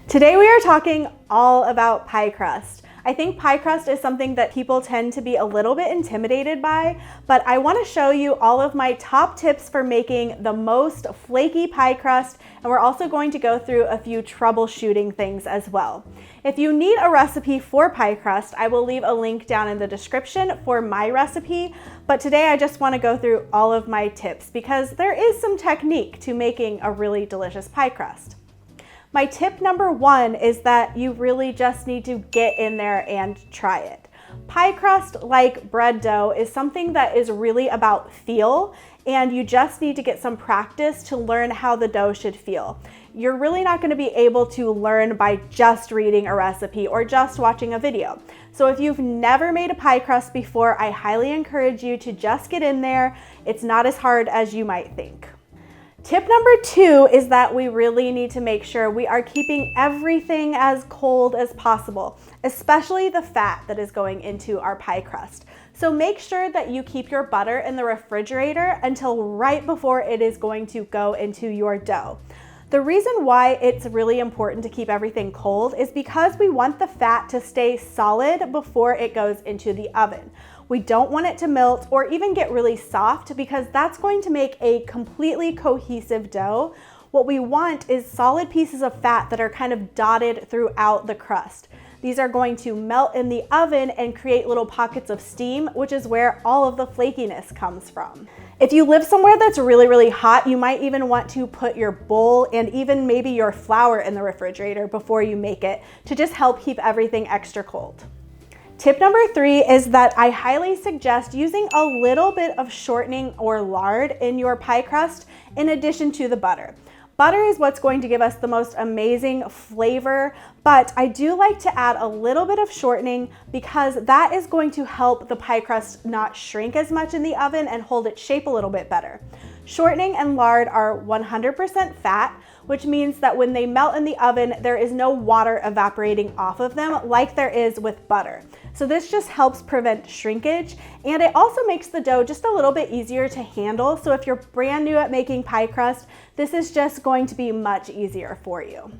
Today we are talking all about pie crust. I think pie crust is something that people tend to be a little bit intimidated by, but I want to show you all of my top tips for making the most flaky pie crust, and we're also going to go through a few troubleshooting things as well. If you need a recipe for pie crust, I will leave a link down in the description for my recipe, but today I just want to go through all of my tips because there is some technique to making a really delicious pie crust. My tip number one is that you really just need to get in there and try it. Pie crust, like bread dough, is something that is really about feel, and you just need to get some practice to learn how the dough should feel. You're really not going to be able to learn by just reading a recipe or just watching a video. So if you've never made a pie crust before, I highly encourage you to just get in there. It's not as hard as you might think. Tip number two is that we really need to make sure we are keeping everything as cold as possible, especially the fat that is going into our pie crust. So make sure that you keep your butter in the refrigerator until right before it is going to go into your dough. The reason why it's really important to keep everything cold is because we want the fat to stay solid before it goes into the oven. We don't want it to melt or even get really soft because that's going to make a completely cohesive dough. What we want is solid pieces of fat that are kind of dotted throughout the crust. These are going to melt in the oven and create little pockets of steam, which is where all of the flakiness comes from. If you live somewhere that's really hot, you might even want to put your bowl and even maybe your flour in the refrigerator before you make it to just help keep everything extra cold. Tip number three is that I highly suggest using a little bit of shortening or lard in your pie crust in addition to the butter. Butter is what's going to give us the most amazing flavor, but I do like to add a little bit of shortening because that is going to help the pie crust not shrink as much in the oven and hold its shape a little bit better. Shortening and lard are 100% fat, which means that when they melt in the oven, there is no water evaporating off of them like there is with butter. So this just helps prevent shrinkage, and it also makes the dough just a little bit easier to handle. So if you're brand new at making pie crust, this is just going to be much easier for you.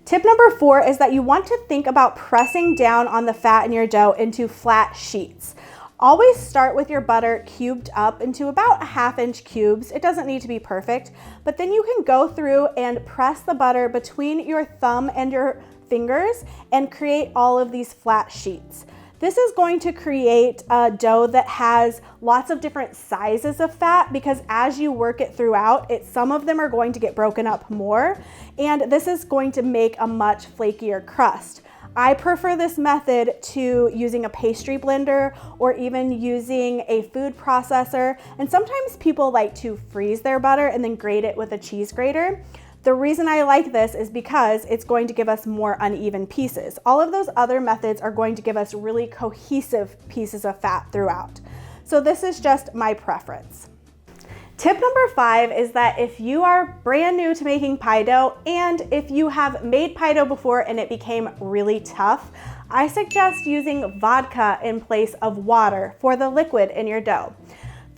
Tip number four is that you want to think about pressing down on the fat in your dough into flat sheets. Always start with your butter cubed up into about 1/2 inch cubes. It doesn't need to be perfect, but then you can go through and press the butter between your thumb and your fingers and create all of these flat sheets. This is going to create a dough that has lots of different sizes of fat because as you work it throughout, some of them are going to get broken up more, and this is going to make a much flakier crust. I prefer this method to using a pastry blender or even using a food processor, and sometimes people like to freeze their butter and then grate it with a cheese grater. The reason I like this is because it's going to give us more uneven pieces. All of those other methods are going to give us really cohesive pieces of fat throughout. So this is just my preference. Tip number five is that if you are brand new to making pie dough and if you have made pie dough before and it became really tough, I suggest using vodka in place of water for the liquid in your dough.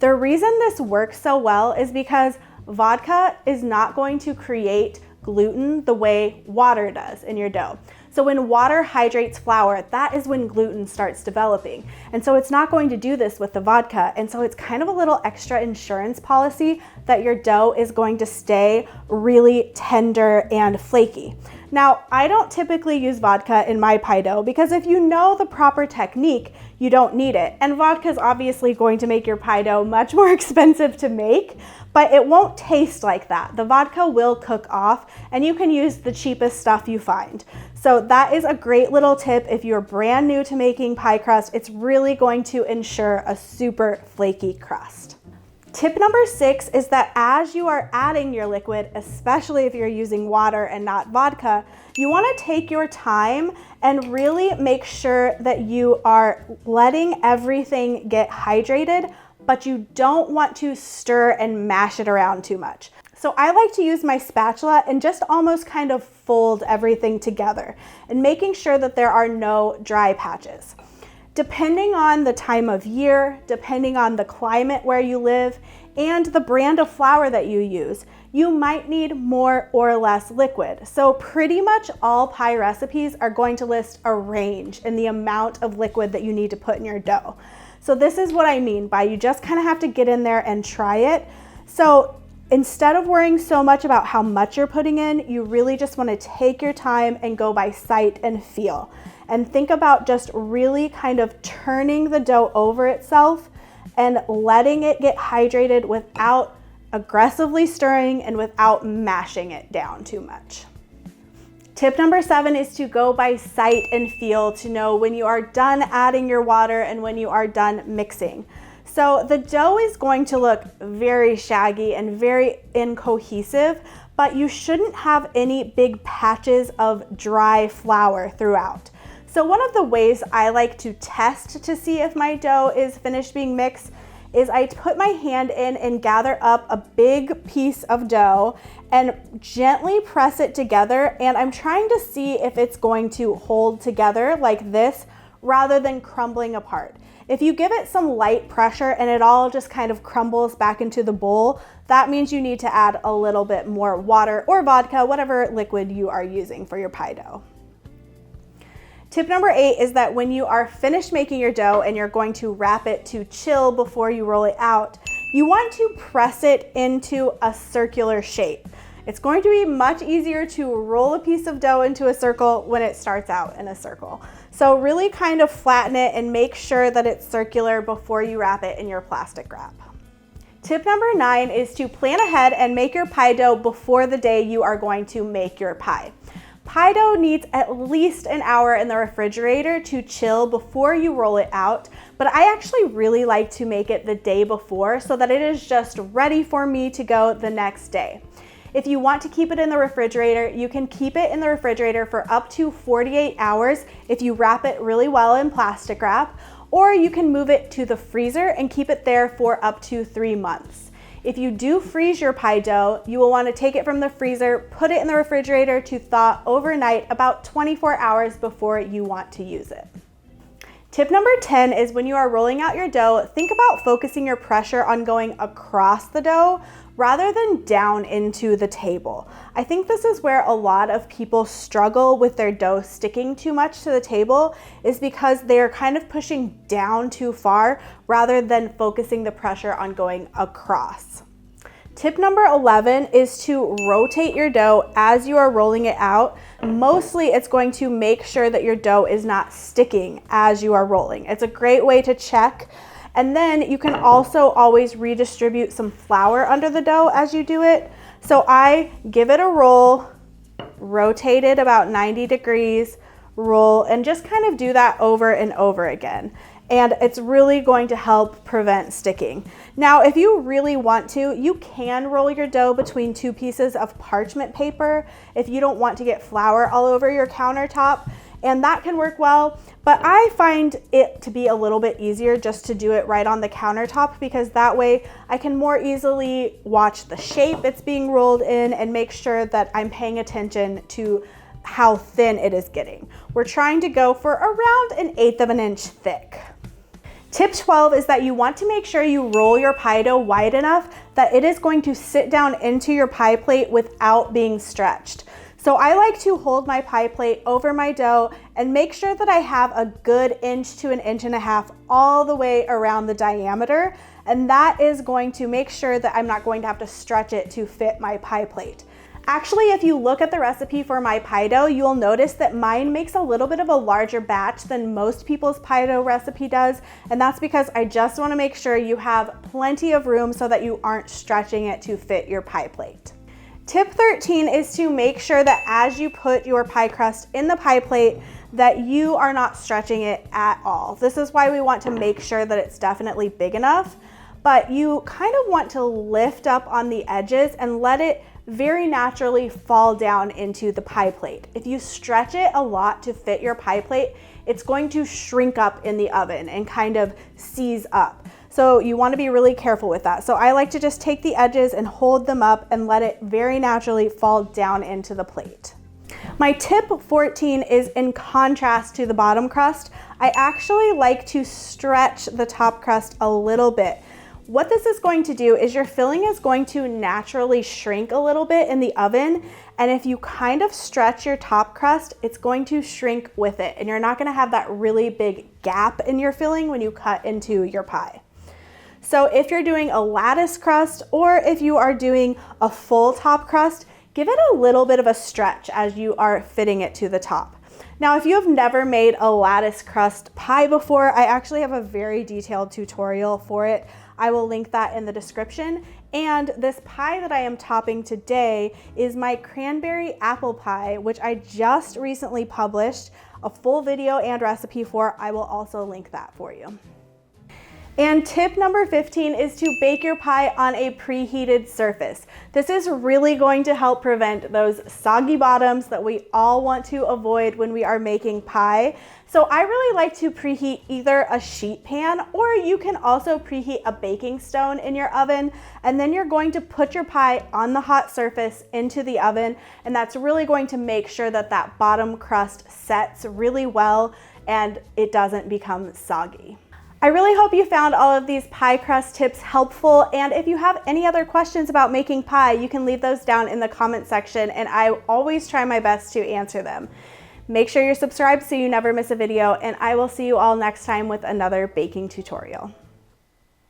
The reason this works so well is because vodka is not going to create gluten the way water does in your dough. So when water hydrates flour, that is when gluten starts developing. And so it's not going to do this with the vodka. And so it's kind of a little extra insurance policy that your dough is going to stay really tender and flaky. Now, I don't typically use vodka in my pie dough because if you know the proper technique, you don't need it. And vodka is obviously going to make your pie dough much more expensive to make, but it won't taste like that. The vodka will cook off and you can use the cheapest stuff you find. So that is a great little tip if you're brand new to making pie crust. It's really going to ensure a super flaky crust. Tip number six is that as you are adding your liquid, especially if you're using water and not vodka, you want to take your time and really make sure that you are letting everything get hydrated, but you don't want to stir and mash it around too much. So I like to use my spatula and just almost kind of fold everything together and making sure that there are no dry patches. Depending on the time of year, depending on the climate where you live, and the brand of flour that you use, you might need more or less liquid. So pretty much all pie recipes are going to list a range in the amount of liquid that you need to put in your dough. So this is what I mean by you just kind of have to get in there and try it. So instead of worrying so much about how much you're putting in, you really just want to take your time and go by sight and feel. And think about just really kind of turning the dough over itself and letting it get hydrated without aggressively stirring and without mashing it down too much. Tip number 7 is to go by sight and feel to know when you are done adding your water and when you are done mixing. So the dough is going to look very shaggy and very incohesive, but you shouldn't have any big patches of dry flour throughout. So one of the ways I like to test to see if my dough is finished being mixed is I put my hand in and gather up a big piece of dough and gently press it together, and I'm trying to see if it's going to hold together like this rather than crumbling apart. If you give it some light pressure and it all just kind of crumbles back into the bowl, that means you need to add a little bit more water or vodka, whatever liquid you are using for your pie dough. Tip number 8 is that when you are finished making your dough and you're going to wrap it to chill before you roll it out, you want to press it into a circular shape. It's going to be much easier to roll a piece of dough into a circle when it starts out in a circle. So really kind of flatten it and make sure that it's circular before you wrap it in your plastic wrap. Tip number 9 is to plan ahead and make your pie dough before the day you are going to make your pie. Pie dough needs at least an hour in the refrigerator to chill before you roll it out, but I actually really like to make it the day before so that it is just ready for me to go the next day. If you want to keep it in the refrigerator, you can keep it in the refrigerator for up to 48 hours if you wrap it really well in plastic wrap, or you can move it to the freezer and keep it there for up to 3 months. If you do freeze your pie dough, you will want to take it from the freezer, put it in the refrigerator to thaw overnight about 24 hours before you want to use it. Tip number 10 is when you are rolling out your dough, think about focusing your pressure on going across the dough rather than down into the table. I think this is where a lot of people struggle with their dough sticking too much to the table, is because they're kind of pushing down too far rather than focusing the pressure on going across. Tip number 11 is to rotate your dough as you are rolling it out. Mostly it's going to make sure that your dough is not sticking as you are rolling. It's a great way to check. And then you can also always redistribute some flour under the dough as you do it. So I give it a roll, rotate it about 90 degrees, roll, and just kind of do that over and over again. And it's really going to help prevent sticking. Now, if you really want to, you can roll your dough between 2 pieces of parchment paper if you don't want to get flour all over your countertop, and that can work well. But I find it to be a little bit easier just to do it right on the countertop, because that way I can more easily watch the shape it's being rolled in and make sure that I'm paying attention to how thin it is getting. We're trying to go for around 1/8 of an inch thick. Tip 12 is that you want to make sure you roll your pie dough wide enough that it is going to sit down into your pie plate without being stretched. So I like to hold my pie plate over my dough and make sure that I have a good 1 to 1.5 inches all the way around the diameter. And that is going to make sure that I'm not going to have to stretch it to fit my pie plate. Actually, if you look at the recipe for my pie dough, you'll notice that mine makes a little bit of a larger batch than most people's pie dough recipe does. And that's because I just want to make sure you have plenty of room so that you aren't stretching it to fit your pie plate. Tip 13 is to make sure that as you put your pie crust in the pie plate, that you are not stretching it at all. This is why we want to make sure that it's definitely big enough, but you kind of want to lift up on the edges and let it very naturally fall down into the pie plate. If you stretch it a lot to fit your pie plate, it's going to shrink up in the oven and kind of seize up. So you want to be really careful with that. So I like to just take the edges and hold them up and let it very naturally fall down into the plate. My tip 14 is in contrast to the bottom crust. I actually like to stretch the top crust a little bit. What this is going to do is your filling is going to naturally shrink a little bit in the oven, and if you kind of stretch your top crust, it's going to shrink with it, and you're not gonna have that really big gap in your filling when you cut into your pie. So if you're doing a lattice crust, or if you are doing a full top crust, give it a little bit of a stretch as you are fitting it to the top. Now, if you have never made a lattice crust pie before, I actually have a very detailed tutorial for it. I will link that in the description. And this pie that I am topping today is my cranberry apple pie, which I just recently published a full video and recipe for. I will also link that for you. And tip number 15 is to bake your pie on a preheated surface. This is really going to help prevent those soggy bottoms that we all want to avoid when we are making pie. So I really like to preheat either a sheet pan, or you can also preheat a baking stone in your oven, and then you're going to put your pie on the hot surface into the oven, and that's really going to make sure that that bottom crust sets really well and it doesn't become soggy. I really hope you found all of these pie crust tips helpful, and if you have any other questions about making pie, you can leave those down in the comment section, and I always try my best to answer them. Make sure you're subscribed so you never miss a video, and I will see you all next time with another baking tutorial.